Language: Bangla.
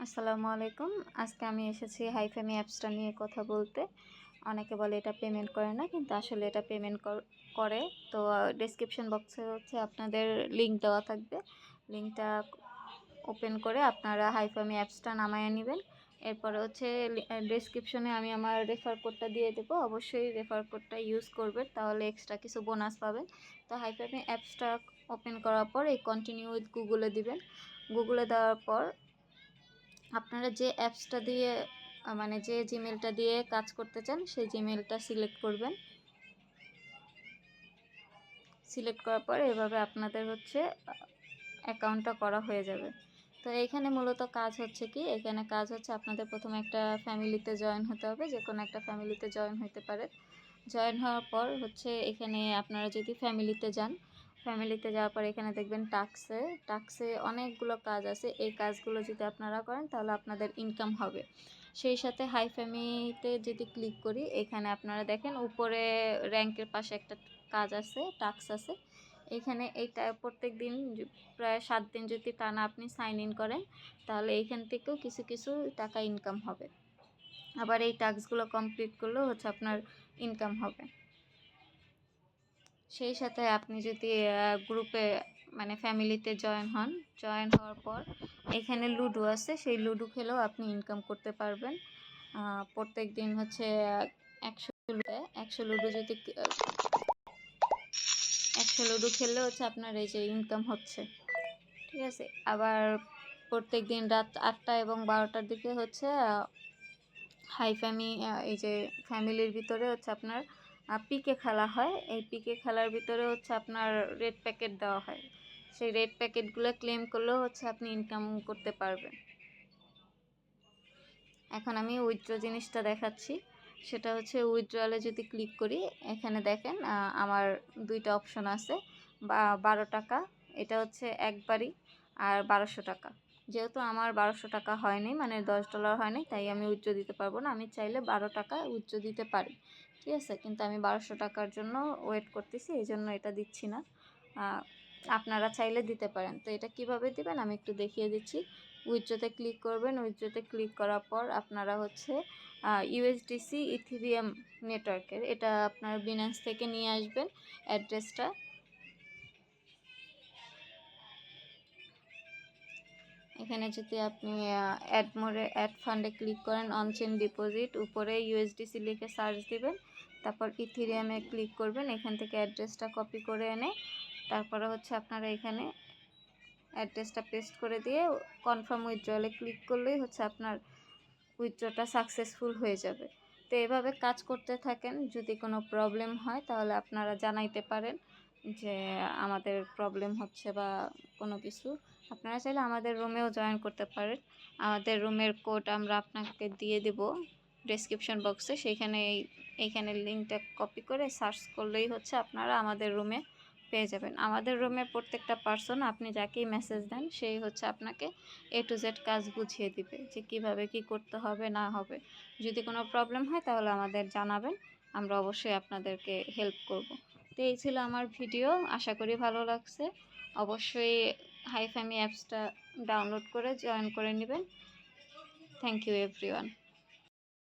আসসালামু আলাইকুম। আজকে আমি এসেছি হাইফামি অ্যাপসটা নিয়ে কথা বলতে। অনেকে বলে এটা পেমেন্ট করে না, কিন্তু আসলে এটা পেমেন্ট করে। তো ডেসক্রিপশন বক্সে আপনাদের লিঙ্ক দেওয়া থাকবে। লিঙ্কটা ওপেন করে আপনারা হাইফামি অ্যাপসটা নামায় নেবেন। এরপরে ডেসক্রিপশনে আমি আমার রেফার কোডটা দিয়ে দেবো। অবশ্যই রেফার কোডটা ইউজ করবেন, তাহলে এক্সট্রা কিছু বোনাস পাবেন। তো হাইফামি অ্যাপসটা ওপেন করার পর এই কন্টিনিউ উইথ গুগলে দিবেন। গুগলে দেওয়ার পর আপনারা যে অ্যাপসটা দিয়ে মানে যে জিমেলটা দিয়ে কাজ করতে চান সেই জিমেলটা সিলেক্ট করবেন। সিলেক্ট করার পর এভাবে আপনাদের অ্যাকাউন্টটা করা হয়ে যাবে। তো এইখানে মূলত কাজ হচ্ছে কি, এখানে কাজ হচ্ছে আপনাদের প্রথমে একটা ফ্যামিলিতে জয়েন হতে হবে, যে কোনো একটা ফ্যামিলিতে জয়েন হতে পারে। জয়েন হওয়ার পর এখানে আপনারা যদি ফ্যামিলিতে যান, ফ্যামিলিতে যাওয়ার পর এখানে দেখবেন টাক্সে অনেকগুলো কাজ আছে। এই কাজগুলো যদি আপনারা করেন তাহলে আপনাদের ইনকাম হবে। সেই সাথে হাইফামিতে যদি ক্লিক করি, এখানে আপনারা দেখেন উপরে র্যাঙ্কের পাশে একটা কাজ আছে, টাক্স আছে। এখানে এইটা প্রত্যেক দিন প্রায় 7 দিন যদি টানা আপনি সাইন ইন করেন, তাহলে এইখান থেকেও কিছু কিছু টাকা ইনকাম হবে। আবার এই টাস্কগুলো কমপ্লিট করলেও আপনার ইনকাম হবে। সেই সাথে আপনি যদি গ্রুপে মানে ফ্যামিলিতে জয়েন হওয়ার পর এখানে লুডো আছে, সেই লুডো খেলেও আপনি ইনকাম করতে পারবেন। প্রত্যেক দিন 100 লুডো যদি 100 লুডো খেললে আপনার এই যে ইনকাম হচ্ছে, ঠিক আছে। আবার প্রত্যেক দিন রাত 8টা এবং 12টার দিকে হাইফামি এই যে ফ্যামিলির ভিতরে আপনার পিকে খেলা হয়। এই পিকে খেলার ভিতরে আপনার রেড প্যাকেট দেওয়া হয়। সেই রেড প্যাকেটগুলো ক্লেম করলেও আপনি ইনকাম করতে পারবেন। এখন আমি উইথড্র জিনিসটা দেখাচ্ছি। সেটা উইথড্রলে যদি ক্লিক করি, এখানে দেখেন আমার দুইটা অপশন আছে। 12 টাকা, এটা একবারই, আর 1200 টাকা। যেহেতু আমার 1200 টাকা হয়নি, মানে $10 হয়নি, তাই আমি উইথড্র দিতে পারবো না। আমি চাইলে 12 টাকা উইথড্র দিতে পারি, ঠিক আছে, কিন্তু আমি 1200 টাকার জন্য ওয়েট করতেছি, এই জন্য এটা দিচ্ছি না। আপনারা চাইলে দিতে পারেন। তো এটা কিভাবে দিবেন আমি একটু দেখিয়ে দিচ্ছি। উইথড্রতে ক্লিক করবেন। উইথড্রতে ক্লিক করার পর আপনারা ইউএসডিসি ইথেরিয়াম নেটওয়ার্কের এটা আপনার বিনান্স থেকে নিয়ে আসবেন অ্যাড্রেসটা। এখানে যদি আপনি অ্যাড ফান্ডে ক্লিক করেন, অনচেন ডিপোজিট, উপরে ইউএসডিসি লিখে সার্চ দিবেন, তারপর ইথেরিয়ামে ক্লিক করবেন। এখান থেকে অ্যাড্রেসটা কপি করে এনে তারপরে আপনারা এখানে অ্যাড্রেসটা পেস্ট করে দিয়ে কনফার্ম উইথড্রলে ক্লিক করলেই আপনার উইথড্রটা সাকসেসফুল হয়ে যাবে। তো এভাবে কাজ করতে থাকেন। যদি কোনো প্রবলেম হয় তাহলে আপনারা জানাইতে পারেন যে আমাদের প্রবলেম হচ্ছে বা কোনো কিছু। আপনারা চাইলে আমাদের রুমেও জয়েন করতে পারেন। আমাদের রুমের কোড আমরা আপনাকে দিয়ে দেব ডেসক্রিপশন বক্সে। এইখানে লিঙ্কটা কপি করে সার্চ করলেই আপনারা আমাদের রুমে পেয়ে যাবেন। আমাদের রুমে প্রত্যেকটা পার্সন, আপনি যাকেই মেসেজ দেন, সেই আপনাকে A to Z কাজ বুঝিয়ে দিবে যে কিভাবে কি করতে হবে না হবে। যদি কোনো প্রবলেম হয় তাহলে আমাদের জানাবেন, আমরা অবশ্যই আপনাদেরকে হেল্প করব। তো এই ছিল আমার ভিডিও, আশা করি ভালো লাগছে। অবশ্যই হাইফামি অ্যাপসটা ডাউনলোড করে জয়েন করে নেবেন। Thank you everyone.